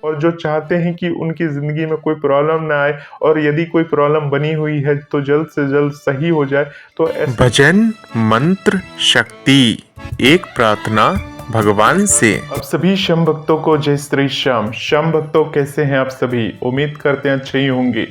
और जो चाहते हैं कि उनकी ज़िंदगी में कोई प्रॉब्लम ना आए और यदि कोई प्रॉब्लम बनी हुई है तो जल्द से जल्द सही हो जाए। तो ऐसा भजन मंत्र शक्ति, एक प्रार्थना भगवान से। आप सभी श्याम भक्तों को जय श्री श्याम। श्याम भक्तों कैसे हैं आप सभी? उम्मीद करते हैं अच्छे ही होंगे।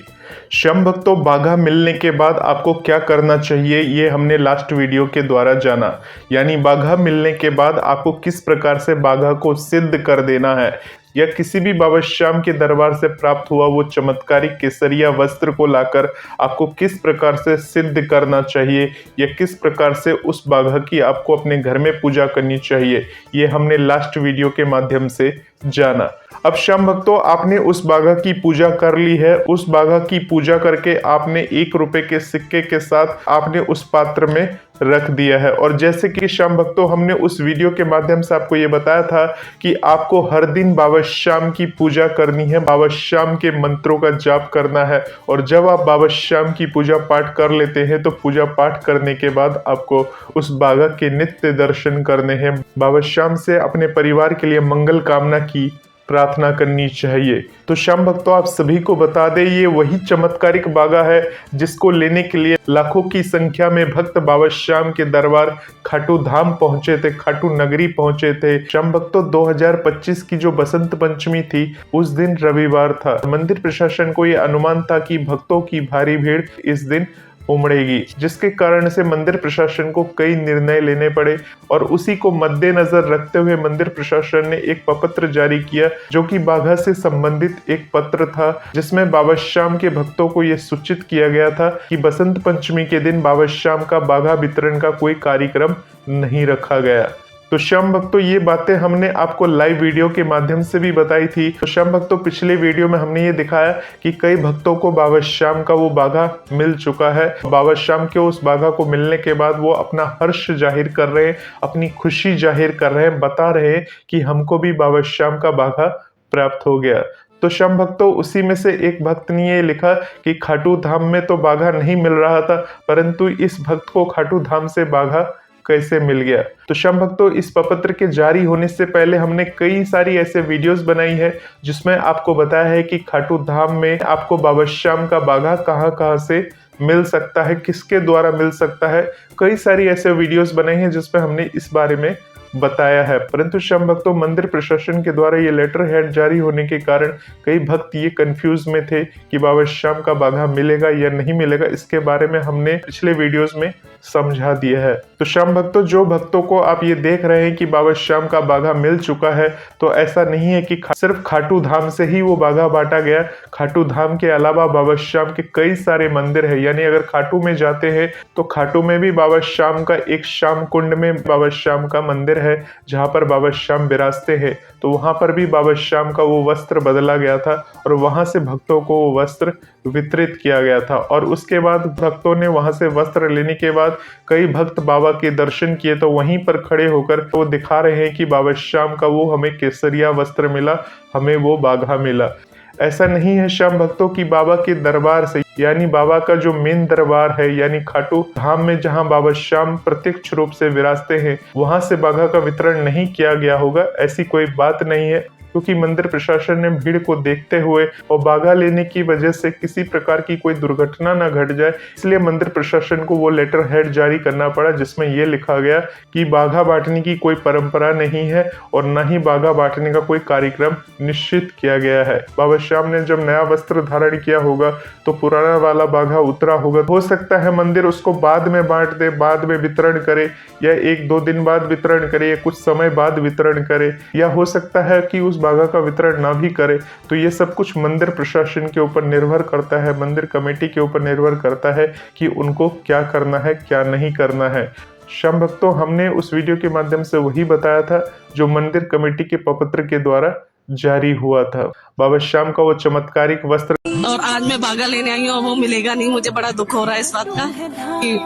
श्याम भक्तों, बाघा मिलने के बाद आपको क्या करना चाहिए ये हमने लास्ट वीडियो के द्वारा जाना। यानी बाघा मिलने के बाद आपको किस प्रकार से बाघा को सिद्ध कर देना है, या किसी भी बाबा श्याम के दरबार से प्राप्त हुआ वो चमत्कारिक केसरिया वस्त्र को लाकर आपको किस प्रकार से सिद्ध करना चाहिए, या किस प्रकार से उस बाघा की आपको अपने घर में पूजा करनी चाहिए, ये हमने लास्ट वीडियो के माध्यम से जाना। अब श्याम भक्तों, आपने उस बाघा की पूजा कर ली है। उस बाघा की पूजा करके आपने 1 रुपए के सिक्के के साथ आपने उस पात्र में रख दिया है। और जैसे कि श्याम भक्तों, हमने उस वीडियो के माध्यम से आपको ये बताया था कि आपको हर दिन बाबा श्याम की पूजा करनी है, बाबा श्याम के मंत्रों का जाप करना है। और जब आप बाबा श्याम की पूजा पाठ कर लेते हैं तो पूजा पाठ करने के बाद आपको उस बाघा के नित्य दर्शन करने हैं। बाबा श्याम से अपने परिवार के लिए मंगल कामना की प्रार्थना करनी चाहिए। तो श्याम भक्तों, आप सभी को बता दें, ये वही चमत्कारिक बाघा है जिसको लेने के लिए लाखों की संख्या में भक्त बाबा श्याम के दरबार खाटू धाम पहुंचे थे, खाटू नगरी पहुंचे थे। श्याम भक्तों, 2025 की जो बसंत पंचमी थी उस दिन रविवार था। मंदिर प्रशासन को यह अनुमान था कि भक्तों की भारी भीड़ इस दिन उमड़ेगी, जिसके कारण से मंदिर प्रशासन को कई निर्णय लेने पड़े। और उसी को मद्देनजर रखते हुए मंदिर प्रशासन ने एक प्रपत्र जारी किया, जो कि बाघा से संबंधित एक पत्र था, जिसमें बाबा श्याम के भक्तों को यह सूचित किया गया था कि बसंत पंचमी के दिन बाबा श्याम का बाघा वितरण का कोई कार्यक्रम नहीं रखा गया। तो श्याम भक्तों, ये बातें हमने आपको लाइव वीडियो के माध्यम से भी बताई थी। तो श्याम भक्तों, पिछले वीडियो में हमने ये दिखाया कि कई भक्तों को बाबा श्याम का वो बाघा मिल चुका है। बाबा श्याम के उस बाघा को मिलने के बाद वो अपना हर्ष जाहिर कर रहे हैं, अपनी खुशी जाहिर कर रहे हैं, बता रहे हैं कि हमको भी बाबा श्याम का बाघा प्राप्त हो गया। तो श्याम भक्तों, उसी में से एक भक्त ने ये लिखा कि खाटू धाम में तो बाघा नहीं मिल रहा था, परंतु इस भक्त को खाटू धाम से बाघा कैसे मिल गया। तो श्याम भक्तों, इस प्रपत्र के जारी होने से पहले हमने कई सारी ऐसे वीडियोस बनाई है जिसमें आपको बताया है कि खाटू धाम में आपको बाबा श्याम का बाघा कहां से मिल सकता है, किसके द्वारा मिल सकता है। कई सारी ऐसे वीडियोस बनाई हैं जिसमें हमने इस बारे में बताया है। परंतु श्याम भक्तों, मंदिर प्रशासन के द्वारा ये लेटर हेड जारी होने के कारण कई भक्त ये कंफ्यूज में थे कि बाबा श्याम का बाघा मिलेगा या नहीं मिलेगा। इसके बारे में हमने पिछले वीडियोस में समझा दिया है। तो श्याम भक्तों, जो भक्तों को आप ये देख रहे हैं कि बाबा श्याम का बाघा मिल चुका है, तो ऐसा नहीं है कि सिर्फ खाटू धाम से ही वो बाघा बांटा गया। खाटू धाम के अलावा बाबा श्याम के कई सारे मंदिर है। यानी अगर खाटू में जाते हैं तो खाटू में भी बाबा श्याम का एक श्याम कुंड में बाबा श्याम का मंदिर है जहां पर बाबा श्याम विराजते हैं। तो वहां पर भी बाबा श्याम का वो वस्त्र बदला गया था और वहां से भक्तों को वो वस्त्र वितरित किया गया था। और उसके बाद भक्तों ने वहां से वस्त्र लेने के बाद कई भक्त बाबा के दर्शन किए, तो वहीं पर खड़े होकर वो दिखा रहे हैं कि बाबा श्याम का वो हमें केसरिया वस्त्र मिला, हमें वो बाघा मिला। ऐसा नहीं है श्याम भक्तों की बाबा के दरबार से, यानी बाबा का जो मेन दरबार है यानी खाटू धाम में जहां बाबा श्याम प्रत्यक्ष रूप से विराजते हैं, वहां से बाघा का वितरण नहीं किया गया होगा, ऐसी कोई बात नहीं है। क्योंकि मंदिर प्रशासन ने भीड़ को देखते हुए और बाघा लेने की वजह से किसी प्रकार की कोई दुर्घटना न घट जाए, इसलिए मंदिर प्रशासन को वो लेटर हेड जारी करना पड़ा जिसमें ये लिखा गया कि बाघा बांटने की कोई परंपरा नहीं है और न ही बाघा बांटने का कोई कार्यक्रम निश्चित किया गया है। बाबा श्याम ने जब नया वस्त्र धारण किया होगा तो पुराना वाला बाघा उतरा होगा। हो सकता है मंदिर उसको बाद में बांट दे, बाद में वितरण करे, या 1-2 दिन बाद वितरण करे, या कुछ समय बाद वितरण करे, या हो सकता है कि उस बाघा का वितरण ना भी करे। तो ये सब कुछ मंदिर प्रशासन के ऊपर निर्भर करता है, मंदिर कमेटी के ऊपर निर्भर करता है कि उनको क्या करना है, क्या नहीं करना है। श्याम भक्तों, हमने उस वीडियो के माध्यम से वही बताया था जो मंदिर कमेटी के प्रपत्र के द्वारा जारी हुआ था। बाबा श्याम का वो चमत्कारिक वस्त्र, और आज मैं बाघा लेने आई हूँ, वो मिलेगा नहीं। मुझे बड़ा दुख हो रहा है इस बात का कि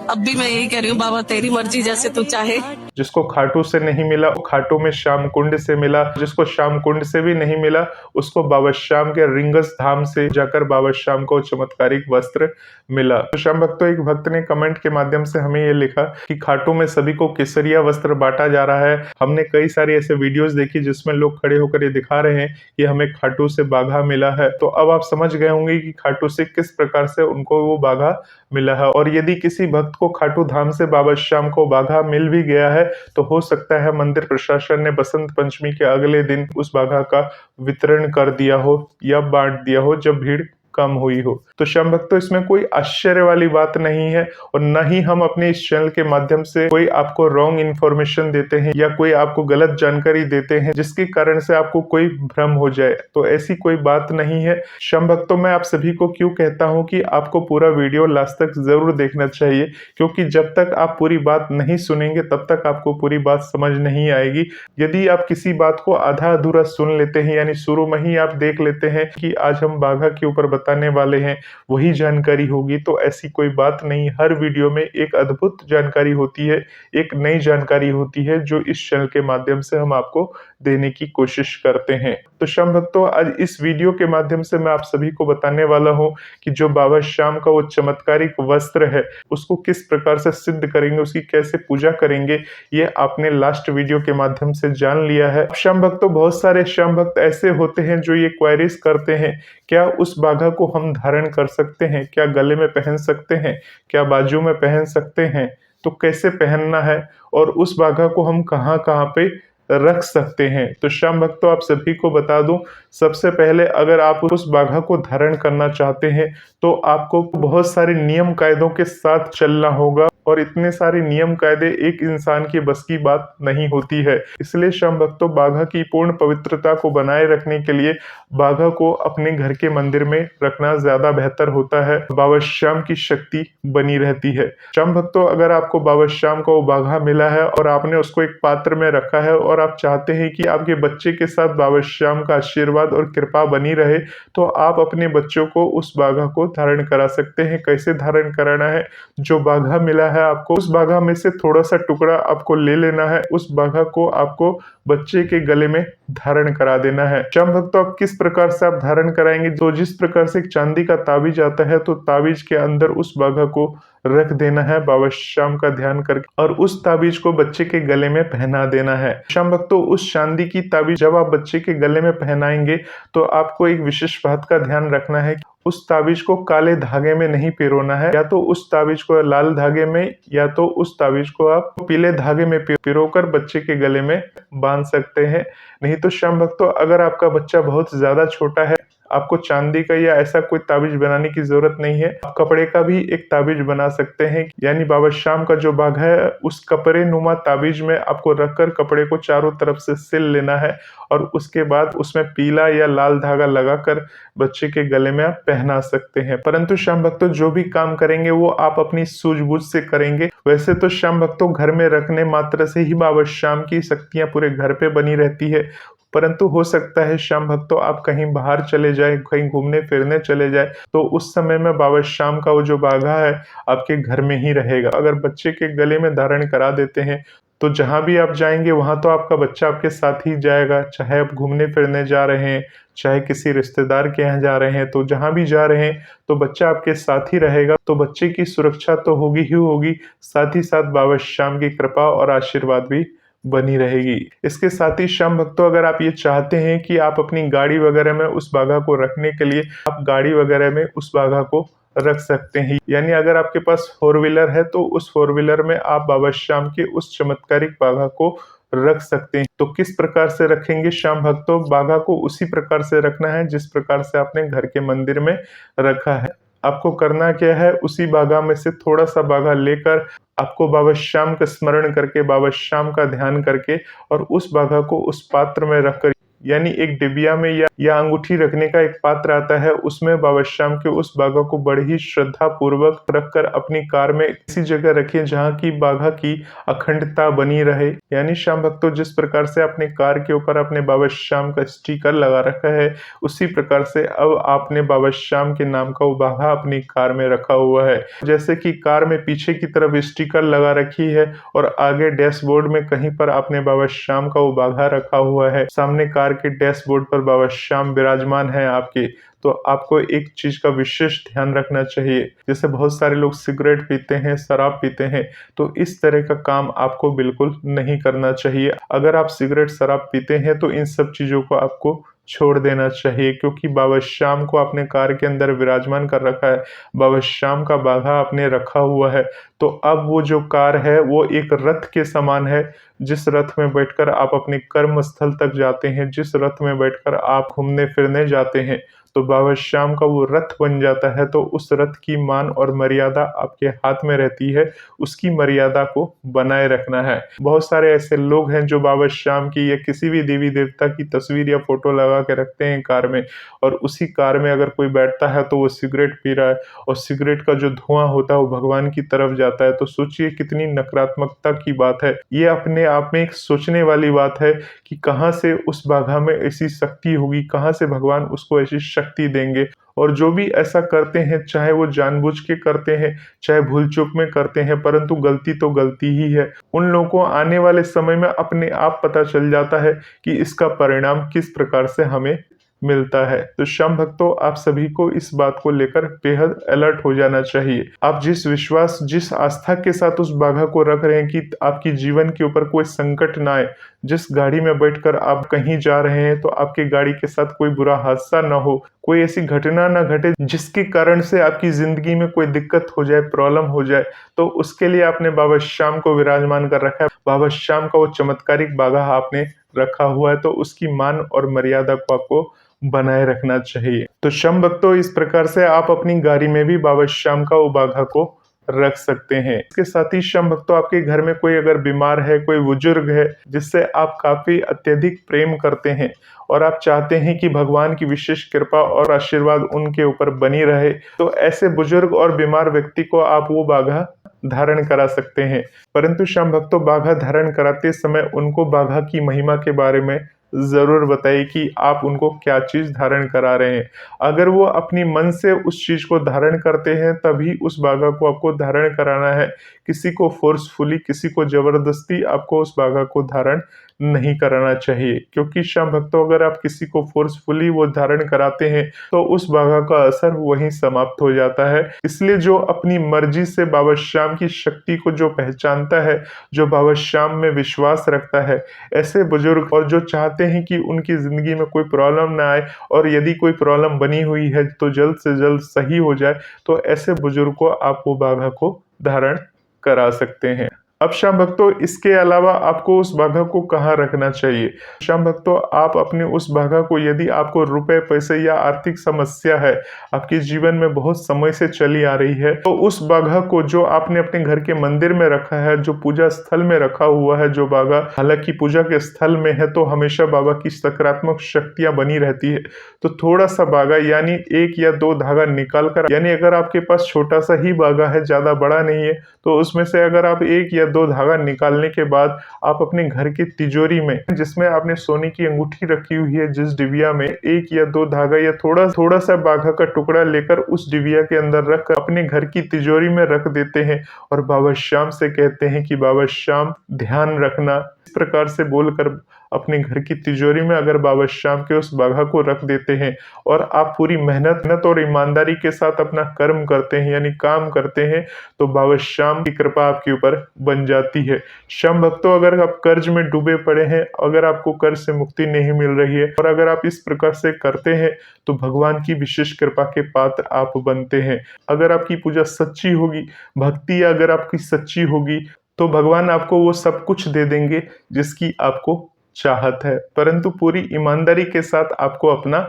अब भी मैं यही कह रही हूँ, बाबा तेरी मर्जी, जैसे तू चाहे। जिसको खाटू से नहीं मिला खाटू में श्याम कुंड से मिला, जिसको श्याम कुंड से भी नहीं मिला उसको बाबा श्याम के रिंगस धाम से जाकर बाबा श्याम को चमत्कारिक वस्त्र मिला। तो श्याम भक्तों, एक भक्त ने कमेंट के माध्यम से हमें ये लिखा कि खाटू में सभी को केसरिया वस्त्र बांटा जा रहा है। हमने कई सारी ऐसे वीडियोस देखी जिसमें लोग खड़े होकर ये दिखा रहे हैं कि हमें खाटू से बाघा मिला है। तो अब आप समझ गए होंगे कि खाटू से किस प्रकार से उनको वो बाघा मिला है। और यदि किसी भक्त को खाटू धाम से बाबा श्याम को बाघा मिल भी गया है तो हो सकता है मंदिर प्रशासन ने बसंत पंचमी के अगले दिन उस बाघा का वितरण कर दिया हो या बांट दिया हो जब भीड़ कम हुई हो। तो श्याम भक्तों, इसमें कोई आश्चर्य वाली बात नहीं है और न ही हम अपने इस चैनल के माध्यम से कोई आपको रॉन्ग इन्फॉर्मेशन देते हैं या कोई आपको गलत जानकारी देते हैं जिसके कारण से आपको कोई भ्रम हो जाए। तो ऐसी कोई बात नहीं है। श्याम भक्तों, मैं आप सभी को क्यों कहता हूं कि आपको पूरा वीडियो लास्ट तक जरूर देखना चाहिए, क्योंकि जब तक आप पूरी बात नहीं सुनेंगे तब तक आपको पूरी बात समझ नहीं आएगी। यदि आप किसी बात को आधा अधूरा सुन लेते हैं, यानी शुरू में ही आप देख लेते हैं कि आज हम बाघा के ऊपर बताने वाले हैं, वही जानकारी होगी, तो ऐसी कोई बात नहीं। हर वीडियो में एक अद्भुत जानकारी होती है, एक नई जानकारी होती है जो इस चैनल के माध्यम से हम आपको देने की कोशिश करते हैं। तो श्याम भक्तों, आज इस वीडियो के माध्यम से मैं आप सभी को बताने वाला हूं कि जो बाबा श्याम का वो चमत्कारिक वस्त्र है उसको किस प्रकार से सिद्ध करेंगे, उसकी कैसे पूजा करेंगे, ये आपने लास्ट वीडियो के माध्यम से जान लिया है। श्याम भक्तों, बहुत सारे श्याम भक्त ऐसे होते हैं जो ये क्वेरीज करते हैं, क्या उस बाघा को हम धारण कर सकते हैं, क्या गले में पहन सकते हैं, क्या बाजू में पहन सकते हैं, तो कैसे पहनना है और उस बाघा को हम कहाँ कहाँ पे रख सकते हैं। तो श्याम भक्तों, आप सभी को बता दूं, सबसे पहले अगर आप उस बाघा को धारण करना चाहते हैं तो आपको बहुत सारे नियम कायदों के साथ चलना होगा और इतने सारे नियम कायदे एक इंसान की बस की बात नहीं होती है। इसलिए श्याम भक्तों, बाघा की पूर्ण पवित्रता को बनाए रखने के लिए बाघा को अपने घर के मंदिर में रखना ज्यादा बेहतर होता है। बाबा श्याम की शक्ति बनी रहती है। श्याम भक्तों, अगर आपको बाबा श्याम का वो बाघा मिला है और आपने उसको एक पात्र में रखा है और आप चाहते हैं कि आपके बच्चे के साथ बाबा श्याम का आशीर्वाद और कृपा बनी रहे, तो आप अपने बच्चों को उस बाघा को धारण करा सकते हैं। कैसे धारण कराना है? जो बाघा मिला है आपको, उस बाघा में से थोड़ा सा टुकड़ा आपको ले लेना है, उस बाघा को आपको बच्चे के गले में धारण करा देना है। श्याम भक्तों, आप किस प्रकार से आप धारण कराएंगे? तो जिस प्रकार से एक चांदी का ताबीज आता है तो ताबीज के अंदर उस बाघा को रख देना है बाबा श्याम का ध्यान करके और उस ताबीज को बच्चे के गले में पहना देना है। श्याम भक्तों, उस चांदी की ताबीज जब आप बच्चे के गले में पहनाएंगे तो आपको एक विशेष बात का ध्यान रखना है, उस ताबीज को काले धागे में नहीं पिरोना है, या तो उस ताबीज को लाल धागे में या तो उस ताबीज को आप पीले धागे में पिरोकर बच्चे के गले में बांध सकते हैं। नहीं तो श्याम भक्तों, अगर आपका बच्चा बहुत ज्यादा छोटा है, आपको चांदी का या ऐसा कोई ताबीज बनाने की जरूरत नहीं है, आप कपड़े का भी एक ताबीज बना सकते हैं। यानी बाबा श्याम का जो बाघा है उस कपड़े नुमा ताबीज में आपको रखकर कपड़े को चारों तरफ से सिल लेना है और उसके बाद उसमें पीला या लाल धागा लगाकर बच्चे के गले में आप पहना सकते हैं। परंतु श्याम भक्तों, जो भी काम करेंगे वो आप अपनी सूझबूझ से करेंगे। वैसे तो श्याम भक्तों, घर में रखने मात्र से ही बाबा श्याम की शक्तियां पूरे घर पे बनी रहती है, परंतु हो सकता है श्याम भक्तों आप कहीं बाहर चले जाए, कहीं घूमने फिरने चले जाए, तो उस समय में बाबा श्याम का वो जो बाघा है आपके घर में ही रहेगा। अगर बच्चे के गले में धारण करा देते हैं तो जहां भी आप जाएंगे वहां तो आपका बच्चा आपके साथ ही जाएगा। चाहे आप घूमने फिरने जा रहे हैं, चाहे किसी रिश्तेदार के यहाँ जा रहे हैं, तो जहां भी जा रहे हैं तो बच्चा आपके साथ ही रहेगा। तो बच्चे की सुरक्षा तो होगी ही होगी, साथ ही साथ बाबा श्याम की कृपा और आशीर्वाद भी बनी रहेगी। इसके साथ ही श्याम भक्तों, अगर आप ये चाहते हैं कि आप अपनी गाड़ी वगैरह में उस बाघा को रखने के लिए आप गाड़ी वगैरह में उस बाघा को रख सकते हैं। यानी अगर आपके पास 4 व्हीलर है तो उस 4 व्हीलर में आप बाबा श्याम के उस चमत्कारिक बाघा को रख सकते हैं। तो किस प्रकार से रखेंगे श्याम भक्तों? बाघा को उसी प्रकार से रखना है जिस प्रकार से आपने घर के मंदिर में रखा है। आपको करना क्या है, उसी बाघा में से थोड़ा सा बाघा लेकर आपको बाबा श्याम का स्मरण करके, बाबा श्याम का ध्यान करके और उस बाघा को उस पात्र में रखकर यानी एक डिबिया में या अंगूठी रखने का एक पात्र आता है, उसमें बाबा श्याम के उस बाघा को बड़ी ही श्रद्धा पूर्वक रखकर अपनी कार में ऐसी जगह रखें जहाँ की बाघा की अखंडता बनी रहे। यानी श्याम भक्तों, जिस प्रकार से अपने कार के ऊपर अपने बाबा श्याम का स्टिकर लगा रखा है, उसी प्रकार से अब आपने बाबा श्याम के नाम का वो बाघा अपनी कार में रखा हुआ है। जैसे कि कार में पीछे की तरफ स्टिकर लगा रखी है और आगे डैशबोर्ड में कहीं पर आपने बाबा श्याम का वो बाघा रखा हुआ है, सामने कार के डैशबोर्ड पर बाबा श्याम विराजमान है आपके, तो आपको एक चीज का विशेष ध्यान रखना चाहिए। जैसे बहुत सारे लोग सिगरेट पीते हैं, शराब पीते हैं, तो इस तरह का काम आपको बिल्कुल नहीं करना चाहिए। अगर आप सिगरेट शराब पीते हैं तो इन सब चीजों को आपको छोड़ देना चाहिए, क्योंकि बाबा श्याम को अपने कार के अंदर विराजमान कर रखा है, बाबा श्याम का बाघा आपने रखा हुआ है। तो अब वो जो कार है वो एक रथ के समान है, जिस रथ में बैठकर आप अपने कर्म स्थल तक जाते हैं, जिस रथ में बैठकर आप घूमने फिरने जाते हैं, तो बाबा श्याम का वो रथ बन जाता है। तो उस रथ की मान और मर्यादा आपके हाथ में रहती है, उसकी मर्यादा को बनाए रखना है। बहुत सारे ऐसे लोग हैं जो बाबा श्याम की या किसी भी देवी देवता की तस्वीर या फोटो लगा के रखते हैं कार में, और उसी कार में अगर कोई बैठता है तो वो सिगरेट पी रहा है और सिगरेट का जो धुआं होता है वो भगवान की तरफ जाता है। तो सोचिए कितनी नकारात्मकता की बात है। ये अपने आप में एक सोचने वाली बात है कि कहाँ से उस बाघा में ऐसी शक्ति होगी, कहाँ से भगवान उसको ऐसी शक्ति देंगे। और जो भी ऐसा करते हैं, चाहे वो जानबूझ के करते हैं, चाहे भूल चूक में करते हैं, परंतु गलती तो गलती ही है। उन लोगों को आने वाले समय में अपने आप पता चल जाता है कि इसका परिणाम किस प्रकार से हमें मिलता है। तो श्याम भक्तों, आप सभी को इस बात को लेकर बेहद अलर्ट हो जाना चाहिए। आप जिस विश्वास, जिस आस्था के साथ उस बाघा को रख रहे हैं कि आपकी जीवन के ऊपर कोई संकट ना आए, जिस गाड़ी में बैठकर आप कहीं जा रहे हैं तो आपकी गाड़ी के साथ कोई बुरा हादसा ना हो, कोई ऐसी घटना ना घटे जिसके कारण से आपकी जिंदगी में कोई दिक्कत हो जाए, प्रॉब्लम हो जाए, तो उसके लिए आपने बाबा श्याम को विराजमान कर रखा है। बाबा श्याम का वो चमत्कारिक बाघा आपने रखा हुआ है, तो उसकी मान और मर्यादा को आपको बनाए रखना चाहिए। तो श्याम भक्तों, इस प्रकार से आप अपनी गाड़ी में भी बाबा श्याम का वो बाघा को रख सकते हैं। इसके साथ ही श्याम भक्तों, आपके घर में कोई अगर बीमार है, कोई बुजुर्ग है जिससे आप काफी अत्यधिक प्रेम करते हैं और आप चाहते हैं कि भगवान की विशेष कृपा और आशीर्वाद उनके ऊपर बनी रहे, तो ऐसे बुजुर्ग और बीमार व्यक्ति को आप वो बाघा धारण करा सकते हैं। परंतु श्याम भक्तों, बाघा धारण कराते समय उनको बाघा की महिमा के बारे में जरूर बताइए कि आप उनको क्या चीज धारण करा रहे हैं। अगर वो अपनी मन से उस चीज को धारण करते हैं तभी उस बाघा को आपको धारण कराना है। किसी को फोर्सफुली, किसी को जबरदस्ती आपको उस बाघा को धारण नहीं कराना चाहिए, क्योंकि श्याम भक्तों, अगर आप किसी को फोर्सफुली वो धारण कराते हैं तो उस बाघा का असर वहीं समाप्त हो जाता है। इसलिए जो अपनी मर्जी से बाबा श्याम की शक्ति को जो पहचानता है, जो बाबा श्याम में विश्वास रखता है, ऐसे बुजुर्ग और जो चाहते हैं कि उनकी जिंदगी में कोई प्रॉब्लम ना आए और यदि कोई प्रॉब्लम बनी हुई है तो जल्द से जल्द सही हो जाए, तो ऐसे बुजुर्ग को आप वो बाघा को धारण करा सकते हैं। अब श्याम भक्तों, इसके अलावा आपको उस बाघा को कहाँ रखना चाहिए? श्याम भक्तों, आप अपने उस बाघा को, यदि आपको रुपए पैसे या आर्थिक समस्या है, आपके जीवन में बहुत समय से चली आ रही है, तो उस बाघा को जो आपने अपने घर के मंदिर में रखा है, जो पूजा स्थल में रखा हुआ है, जो बाघा हालांकि पूजा के स्थल में है तो हमेशा बाबा की सकारात्मक शक्तियां बनी रहती है, तो थोड़ा सा बाघा यानी 1 या 2 धागा निकाल कर, यानी अगर आपके पास छोटा सा ही बाघा है, ज्यादा बड़ा नहीं है, तो उसमें से अगर आप 1 या 2 धागा निकालने के बाद आप अपने घर की तिजोरी में, जिसमें आपने सोने की अंगूठी रखी हुई है, जिस डिबिया में 1 या 2 धागा या थोड़ा सा बाघा का टुकड़ा लेकर उस डिबिया के अंदर रख अपने घर की तिजोरी में रख देते हैं और बाबा श्याम से कहते हैं कि बाबा श्याम ध्यान रखना। इस प्रकार से बोलकर अपने घर की तिजोरी में अगर बाबा श्याम के उस बाघा को रख देते हैं और आप पूरी मेहनत और ईमानदारी के साथ अपना कर्म करते हैं, यानी काम करते हैं, तो बाबा श्याम की कृपा आपके ऊपर बन जाती है। श्याम भक्तों, अगर आप कर्ज में डूबे पड़े हैं, अगर आपको कर्ज से मुक्ति नहीं मिल रही है और अगर आप इस प्रकार से करते हैं तो भगवान की विशेष कृपा के पात्र आप बनते हैं। अगर आपकी पूजा सच्ची होगी, भक्ति अगर आपकी सच्ची होगी, तो भगवान आपको वो सब कुछ दे देंगे जिसकी आपको चाहत है, परंतु पूरी ईमानदारी के साथ आपको अपना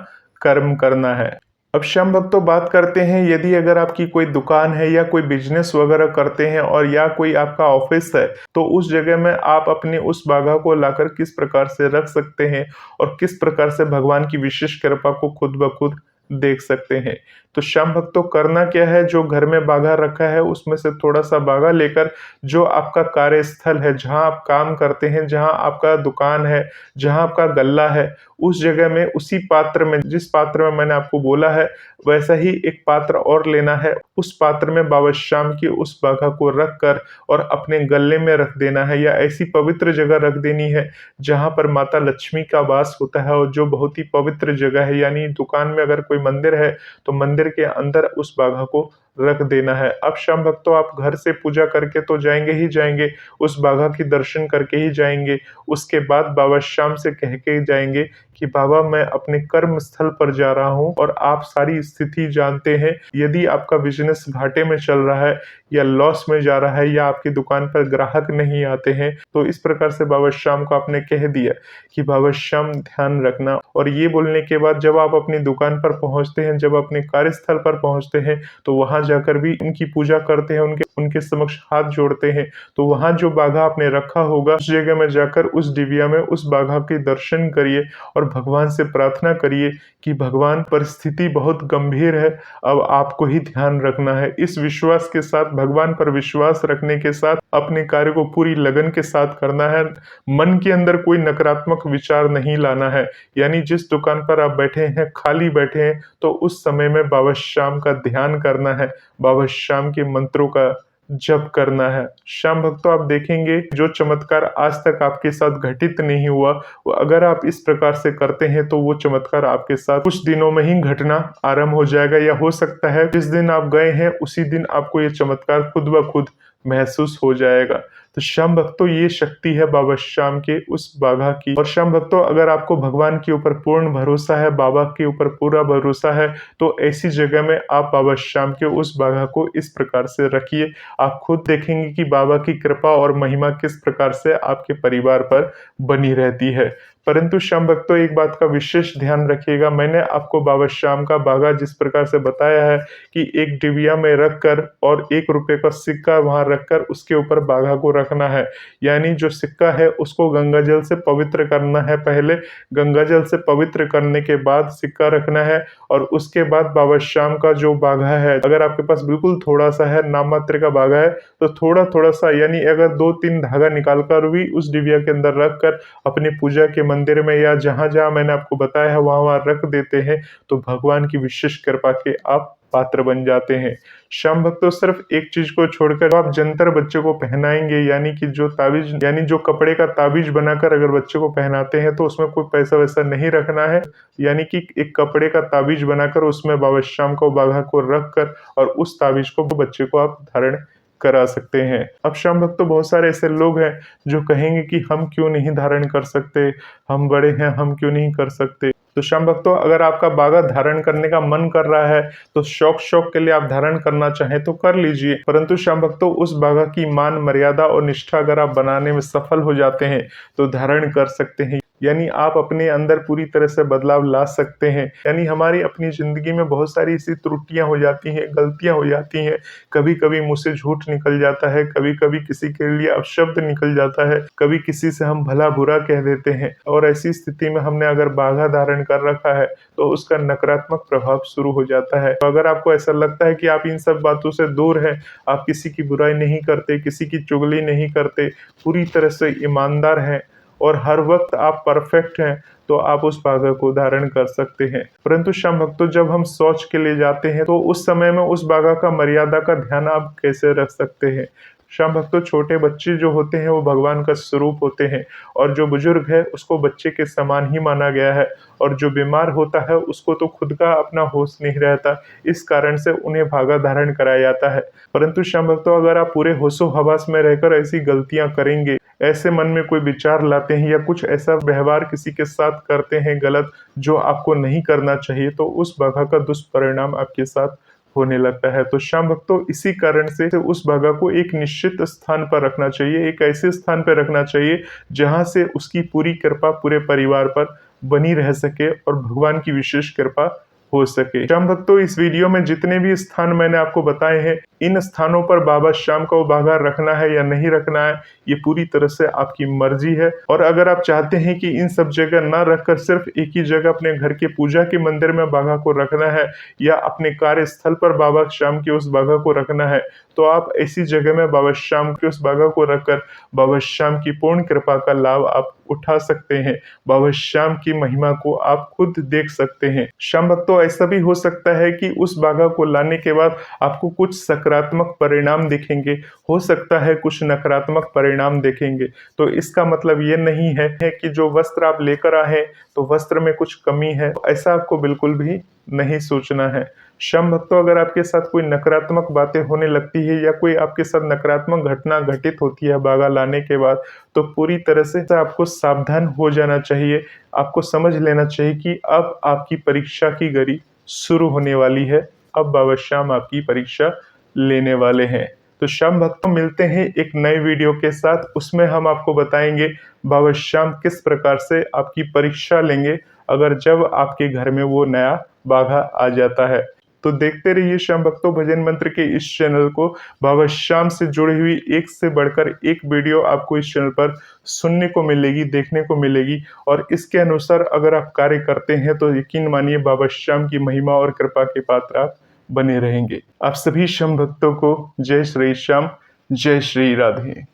कर्म करना है। अब श्याम भक्तों बात करते हैं, यदि अगर आपकी कोई दुकान है या कोई बिजनेस वगैरह करते हैं और या कोई आपका ऑफिस है, तो उस जगह में आप अपने उस बाघा को लाकर किस प्रकार से रख सकते हैं और किस प्रकार से भगवान की विशेष कृपा को खुद ब खुद देख सकते हैं। तो श्याम भक्तों करना क्या है, जो घर में बाघा रखा है उसमें से थोड़ा सा बाघा लेकर जो आपका कार्यस्थल है, जहां आप काम करते हैं, जहां आपका दुकान है, जहां आपका गल्ला है, उस जगह में उसी पात्र में, जिस पात्र में मैंने आपको बोला है वैसा ही एक पात्र और लेना है। उस पात्र में बाबा श्याम की उस बाघा को रख कर और अपने गले में रख देना है, या ऐसी पवित्र जगह रख देनी है जहां पर माता लक्ष्मी का वास होता है और जो बहुत ही पवित्र जगह है। यानी दुकान में अगर कोई मंदिर है तो मंदिर के अंदर उस बाघा को रख देना है। अब श्याम भक्तों आप घर से पूजा करके तो जाएंगे ही जाएंगे, उस बाघा की दर्शन करके ही जाएंगे। उसके बाद बाबा श्याम से कह के जाएंगे कि बाबा मैं अपने कर्म स्थल पर जा रहा हूँ और आप सारी स्थिति जानते हैं। यदि आपका बिजनेस घाटे में चल रहा है या लॉस में जा रहा है या आपकी दुकान पर ग्राहक नहीं आते हैं, तो इस प्रकार से बाबा श्याम को आपने कह दिया कि बाबा श्याम ध्यान रखना। और ये बोलने के बाद जब आप अपनी दुकान पर पहुंचते हैं, जब अपने कार्यस्थल पर पहुंचते हैं, तो वहां जाकर भी उनकी पूजा करते हैं, उनके समक्ष हाथ जोड़ते हैं। तो वहां जो बाघा आपने रखा होगा उस जगह में जाकर उस डिबिया में उस बाघा के दर्शन करिए और भगवान से प्रार्थना करिए कि भगवान परिस्थिति बहुत गंभीर है, अब आपको ही ध्यान रखना है। इस विश्वास के साथ, भगवान पर विश्वास रखने के साथ अपने कार्य को पूरी लगन के साथ करना है। मन के अंदर कोई नकारात्मक विचार नहीं लाना है। यानी जिस दुकान पर आप बैठे हैं, खाली बैठे हैं, तो उस समय में बाबा श्याम का ध्यान करना है, बाबा श्याम के मंत्रों का जप करना है। श्याम भक्तों आप देखेंगे जो चमत्कार आज तक आपके साथ घटित नहीं हुआ, वो अगर आप इस प्रकार से करते हैं तो वो चमत्कार आपके साथ कुछ दिनों में ही घटना आरंभ हो जाएगा, या हो सकता है जिस दिन आप गए हैं उसी दिन आपको ये चमत्कार खुद ब खुद महसूस हो जाएगा। तो श्याम भक्तों ये शक्ति है बाबा श्याम के उस बाघा की। और श्याम भक्तों अगर आपको भगवान के ऊपर पूर्ण भरोसा है, बाबा के ऊपर पूरा भरोसा है, तो ऐसी जगह में आप बाबा श्याम के उस बाघा को इस प्रकार से रखिए। आप खुद देखेंगे कि बाबा की कृपा और महिमा किस प्रकार से आपके परिवार पर बनी रहती है। परंतु श्याम भक्तों एक बात का विशेष ध्यान रखिएगा, मैंने आपको बाबा श्याम का बाघा जिस प्रकार से बताया है कि एक डिबिया में रखकर और 1 रुपए का सिक्का वहां रखकर उसके ऊपर बाघा को रखना है। यानी जो सिक्का है उसको गंगा जल से पवित्र करना है, पहले गंगा जल से पवित्र करने के बाद सिक्का रखना है, और उसके बाद बाबा श्याम का जो बाघा है, अगर आपके पास बिल्कुल थोड़ा सा है, नाम मात्र का बाघा है, तो थोड़ा थोड़ा सा यानी अगर 2-3 धागा निकाल कर भी उस डिबिया के अंदर रखकर अपनी पूजा के मंदिर में या जहां जहां मैंने आपको बताया है वहां रख देते हैं, तो भगवान की विशेष कृपा के आप पात्र बन जाते हैं। श्याम भक्तों सिर्फ एक चीज को छोड़कर आप जंतर बच्चे को पहनाएंगे, यानी कि जो ताबीज, यानी जो कपड़े का ताबीज बनाकर अगर बच्चे को पहनाते हैं तो उसमें कोई पैसा वैसा नहीं रखना है। यानी कि एक कपड़े का ताबीज बनाकर उसमें बाबा श्याम को बाघा को रख कर और उस ताबीज को बच्चे को आप धारण करा सकते हैं। अब श्याम भक्तों बहुत सारे ऐसे लोग हैं जो कहेंगे कि हम क्यों नहीं धारण कर सकते, हम बड़े हैं, हम क्यों नहीं कर सकते। तो श्याम भक्तों अगर आपका बाघा धारण करने का मन कर रहा है तो शौक के लिए आप धारण करना चाहें तो कर लीजिए, परंतु श्याम भक्तों उस बाघा की मान मर्यादा और निष्ठा अगर आप बनाने में सफल हो जाते हैं तो धारण कर सकते हैं। यानी आप अपने अंदर पूरी तरह से बदलाव ला सकते हैं। यानी हमारी अपनी जिंदगी में बहुत सारी ऐसी त्रुटियां हो जाती हैं, गलतियां हो जाती हैं। कभी कभी मुंह से झूठ निकल जाता है, कभी कभी किसी के लिए अपशब्द निकल जाता है, कभी किसी से हम भला बुरा कह देते हैं, और ऐसी स्थिति में हमने अगर बाघा धारण कर रखा है तो उसका नकारात्मक प्रभाव शुरू हो जाता है। तो अगर आपको ऐसा लगता है कि आप इन सब बातों से दूर हैं, आप किसी की बुराई नहीं करते, किसी की चुगली नहीं करते, पूरी तरह से ईमानदार हैं और हर वक्त आप परफेक्ट हैं, तो आप उस बाघा को धारण कर सकते हैं। परंतु श्याम भक्तों जब हम शौच के लिए जाते हैं तो उस समय में उस बाघा का मर्यादा का ध्यान आप कैसे रख सकते हैं। श्याम भक्तों छोटे बच्चे जो होते हैं वो भगवान का स्वरूप होते हैं, और जो बुजुर्ग है उसको बच्चे के समान ही माना गया है, और जो बीमार होता है उसको तो खुद का अपना होश नहीं रहता, इस कारण से उन्हें बाघा धारण कराया जाता है। परंतु श्याम भक्तों अगर आप पूरे होशो हवास में रहकर ऐसी गलतियां करेंगे, ऐसे मन में कोई विचार लाते हैं या कुछ ऐसा व्यवहार किसी के साथ करते हैं गलत जो आपको नहीं करना चाहिए, तो उस बाघा का दुष्परिणाम आपके साथ होने लगता है। तो श्याम भक्तों इसी कारण से उस बाघा को एक निश्चित स्थान पर रखना चाहिए, एक ऐसे स्थान पर रखना चाहिए जहां से उसकी पूरी कृपा पूरे परिवार पर बनी रह सके और भगवान की विशेष कृपा हो सके। श्याम भक्तों, इस वीडियो में जितने भी स्थान मैंने आपको बताए हैं, इन स्थानों पर बाबा श्याम का वो बाघा रखना है या नहीं रखना है, ये पूरी तरह से आपकी मर्जी है। और अगर आप चाहते हैं कि इन सब जगह ना रखकर सिर्फ एक ही जगह अपने घर के पूजा के मंदिर में बाघा को रखना है या अपने कार्यस्थल पर बाबा श्याम के उस बाघा को रखना है, तो आप ऐसी जगह में बाबा श्याम के उस बाघा को रखकर बाबा श्याम की पूर्ण कृपा का लाभ आप उठा सकते हैं। बाबा श्याम की महिमा को आप खुद देख सकते हैं। श्याम भक्तों, ऐसा भी हो सकता है कि उस बाघा को लाने के बाद आपको कुछ सकारात्मक परिणाम दिखेंगे, हो सकता है कुछ नकारात्मक परिणाम देखेंगे। तो इसका मतलब ये नहीं है कि जो वस्त्र आप लेकर आए तो वस्त्र में कुछ कमी है, ऐसा आपको बिल्कुल भी नहीं सोचना है। श्याम भक्तों, अगर आपके साथ कोई नकारात्मक बातें होने लगती है या कोई आपके साथ नकारात्मक घटना घटित होती है बाघा लाने के बाद, तो पूरी तरह से आपको सावधान हो जाना चाहिए। आपको समझ लेना चाहिए कि अब आपकी परीक्षा की घड़ी शुरू होने वाली है। अब बाबा श्याम आपकी परीक्षा लेने वाले हैं। तो श्याम भक्तों, मिलते हैं एक नए वीडियो के साथ। उसमें हम आपको बताएंगे बाबा श्याम किस प्रकार से आपकी परीक्षा लेंगे अगर जब आपके घर में वो नया बाघा आ जाता है। तो देखते रहिए श्याम भक्तों भजन मंत्र के इस चैनल को। बाबा श्याम से जुड़ी हुई एक से बढ़कर एक वीडियो आपको इस चैनल पर सुनने को मिलेगी, देखने को मिलेगी। और इसके अनुसार अगर आप कार्य करते हैं तो यकीन मानिए बाबा श्याम की महिमा और कृपा के पात्र आप बने रहेंगे। आप सभी श्याम भक्तों को जय श्री श्याम, जय श्री राधे।